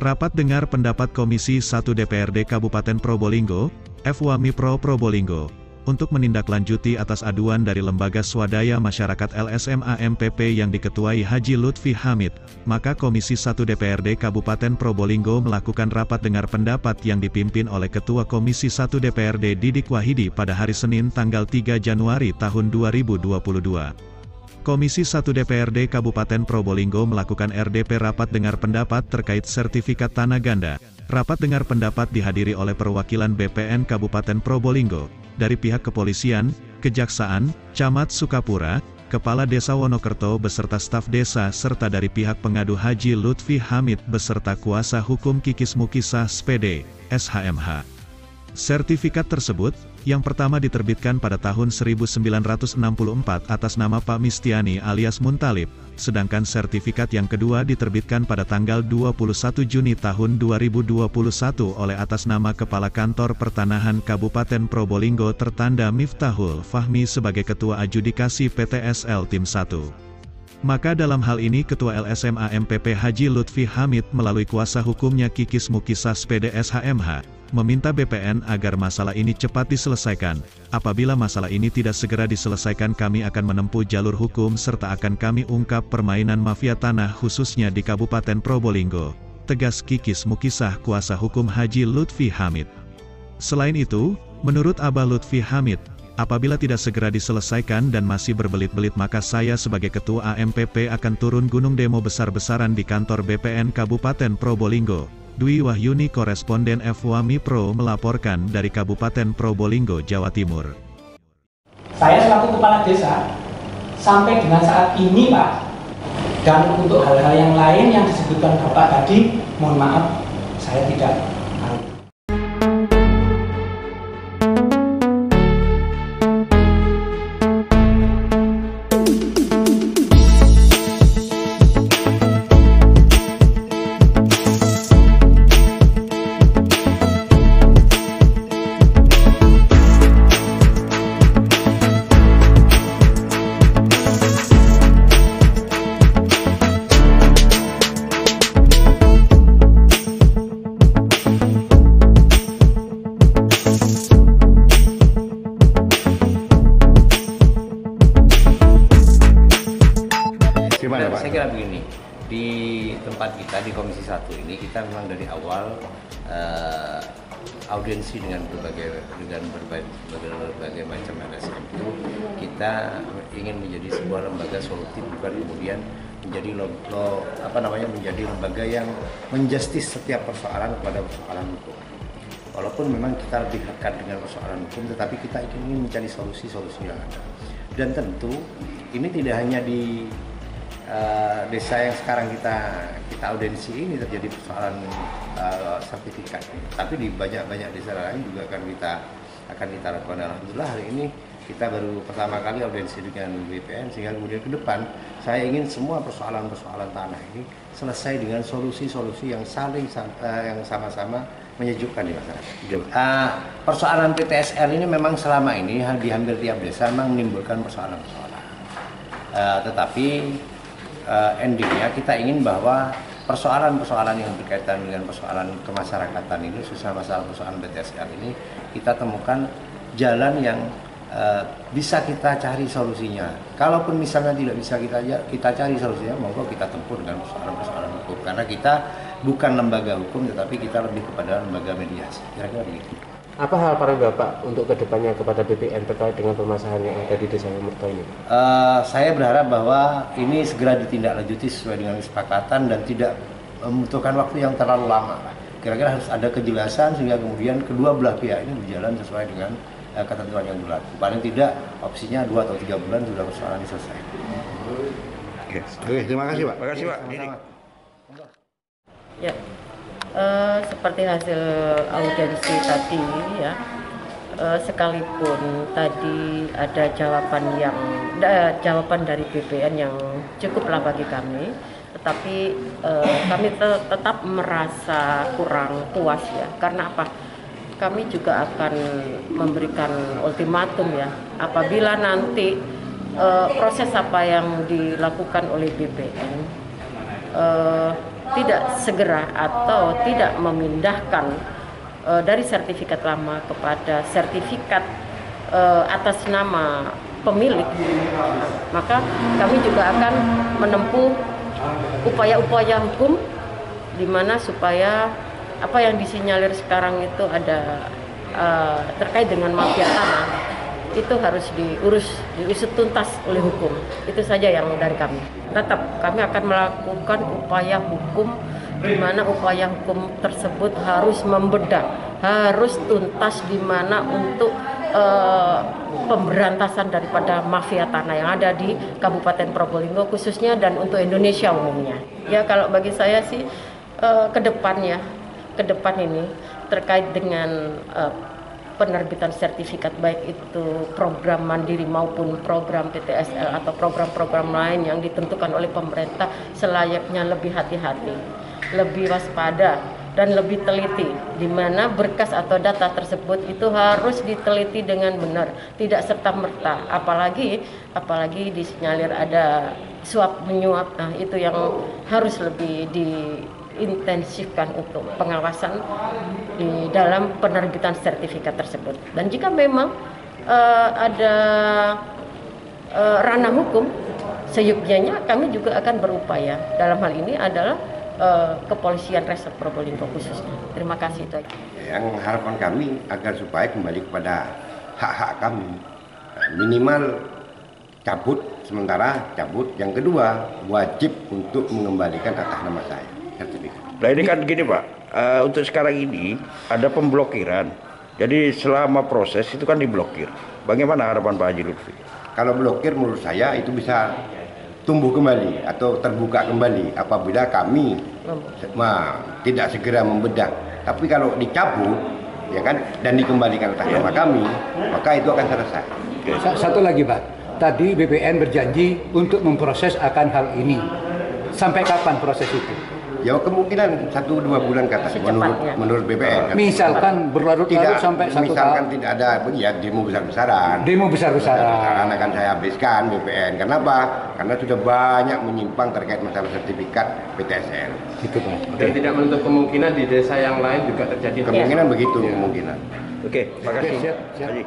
Rapat dengar pendapat Komisi 1 DPRD Kabupaten Probolinggo, FWAMI Pro Probolinggo, untuk menindaklanjuti atas aduan dari Lembaga Swadaya Masyarakat LSMA MPP yang diketuai Haji Lutfi Hamid, maka Komisi 1 DPRD Kabupaten Probolinggo melakukan rapat dengar pendapat yang dipimpin oleh Ketua Komisi 1 DPRD Didik Wahidi pada hari Senin tanggal 3 Januari tahun 2022. Komisi 1 DPRD Kabupaten Probolinggo melakukan RDP rapat dengar pendapat terkait sertifikat tanah ganda. Rapat dengar pendapat dihadiri oleh perwakilan BPN Kabupaten Probolinggo, dari pihak kepolisian, kejaksaan, Camat Sukapura, Kepala Desa Wonokerto beserta staf desa serta dari pihak pengadu Haji Lutfi Hamid beserta kuasa hukum Kikis Mukisah SPD, SHMH. Sertifikat tersebut, yang pertama diterbitkan pada tahun 1964 atas nama Pak Mistiani alias Muntalib, sedangkan sertifikat yang kedua diterbitkan pada tanggal 21 Juni tahun 2021 oleh atas nama Kepala Kantor Pertanahan Kabupaten Probolinggo tertanda Miftahul Fahmi sebagai Ketua Adjudikasi PTSL Tim 1. Maka dalam hal ini Ketua LSMA MPP Haji Lutfi Hamid melalui kuasa hukumnya Kikis Mukisah SPD SHMH, meminta BPN agar masalah ini cepat diselesaikan. Apabila masalah ini tidak segera diselesaikan kami akan menempuh jalur hukum serta akan kami ungkap permainan mafia tanah khususnya di Kabupaten Probolinggo, tegas Kikis Mukisah kuasa hukum Haji Lutfi Hamid. Selain itu, menurut Abah Lutfi Hamid, apabila tidak segera diselesaikan dan masih berbelit-belit maka saya sebagai Ketua AMPP akan turun gunung demo besar-besaran di kantor BPN Kabupaten Probolinggo. Dwi Wahyuni koresponden FWAMI Pro melaporkan dari Kabupaten Probolinggo, Jawa Timur. Saya selaku kepala desa, sampai dengan saat ini Pak, dan untuk hal-hal yang lain yang disebutkan Bapak tadi, mohon maaf, saya tidak tahu. Saya kira begini, di tempat kita di Komisi 1 ini kita memang dari awal audiensi dengan berbagai macam LSM itu kita ingin menjadi sebuah lembaga solutif, bukan kemudian menjadi menjadi lembaga yang menjustis setiap persoalan kepada persoalan hukum. Walaupun memang kita lebih dekat dengan persoalan hukum, tetapi kita ingin mencari solusi-solusi yang ada. Dan tentu ini tidak hanya di desa yang sekarang kita audiensi ini terjadi persoalan sertifikat, tapi di banyak desa lain juga akan kita lakukan. Alhamdulillah hari ini kita baru pertama kali audiensi dengan BPN, sehingga kemudian ke depan saya ingin semua persoalan tanah ini selesai dengan solusi-solusi yang yang sama-sama menyejukkan di masyarakat. Persoalan PTSL ini memang selama ini di hampir tiap desa memang menimbulkan persoalan-persoalan, tetapi endingnya kita ingin bahwa persoalan-persoalan yang berkaitan dengan persoalan kemasyarakatan ini, khususnya masalah persoalan PTSL ini, kita temukan jalan yang bisa kita cari solusinya. Kalaupun misalnya tidak bisa kita cari solusinya, monggo kita tempuh dengan persoalan-persoalan hukum. Karena kita bukan lembaga hukum, tetapi kita lebih kepada lembaga mediasi. Kira-kira begitu. Apa harapan Bapak untuk kedepannya kepada BPN terkait dengan permasalahan yang ada di Desa Wonokerto ini? Saya berharap bahwa ini segera ditindaklanjuti sesuai dengan kesepakatan dan tidak membutuhkan waktu yang terlalu lama. Kira-kira harus ada kejelasan sehingga kemudian kedua belah pihak ini berjalan sesuai dengan ketentuan yang berlaku. Paling tidak opsinya 2 atau 3 bulan sudah persoalan selesai. Oke, terima kasih Pak. Terima kasih Pak. Ya. Seperti hasil audiensi tadi ya, sekalipun tadi ada jawaban dari BPN yang cukuplah bagi kami, tetapi kami tetap merasa kurang puas ya. Karena apa? Kami juga akan memberikan ultimatum ya, apabila nanti proses apa yang dilakukan oleh BPN tidak segera atau tidak memindahkan dari sertifikat lama kepada sertifikat atas nama pemilik, maka kami juga akan menempuh upaya-upaya hukum di mana supaya apa yang disinyalir sekarang itu ada terkait dengan mafia tanah itu harus diusut tuntas oleh hukum. Itu saja yang dari kami. Tetap kami akan melakukan upaya hukum di mana upaya hukum tersebut harus membedah, harus tuntas di mana untuk pemberantasan daripada mafia tanah yang ada di Kabupaten Probolinggo khususnya dan untuk Indonesia umumnya. Ya kalau bagi saya sih ke depan ini terkait dengan penerbitan sertifikat baik itu program mandiri maupun program PTSL atau program-program lain yang ditentukan oleh pemerintah selayaknya lebih hati-hati, lebih waspada dan lebih teliti, di mana berkas atau data tersebut itu harus diteliti dengan benar, tidak serta-merta, apalagi disinyalir ada suap menyuap. Nah, itu yang harus lebih diintensifkan untuk pengawasan di dalam penerbitan sertifikat tersebut. Dan jika memang ada ranah hukum, seyogyanya kami juga akan berupaya. Dalam hal ini adalah Kepolisian Resort Probolinggo khususnya. Terima kasih itu aja. Yang harapan kami agar supaya kembali kepada hak-hak kami, minimal cabut sementara, cabut. Yang kedua wajib untuk mengembalikan atas nama saya sertifikat. Nah ini kan gini Pak, untuk sekarang ini ada pemblokiran. Jadi selama proses itu kan diblokir. Bagaimana harapan Pak Haji Lutfi? Kalau blokir menurut saya itu bisa tumbuh kembali atau terbuka kembali apabila kami tidak segera membedah. Tapi kalau dicabut, ya kan, dan dikembalikan atas nama kami, maka itu akan selesai. Satu lagi Pak, tadi BPN berjanji untuk memproses akan hal ini. Sampai kapan proses itu? Ya kemungkinan 1-2 bulan kata menurut BPN. Misalkan berlarut-larut sampai 1 tahun. Misalkan tidak ada ya demo besar-besaran. Demo besar-besaran. Akan saya habiskan BPN. Kenapa? Karena sudah banyak menyimpang terkait masalah sertifikat PTSL. Gitu Pak. Dan tidak menutup kemungkinan di desa yang lain juga terjadi. Kemungkinan begitu kemungkinan. Oke, makasih. Siap. Haji.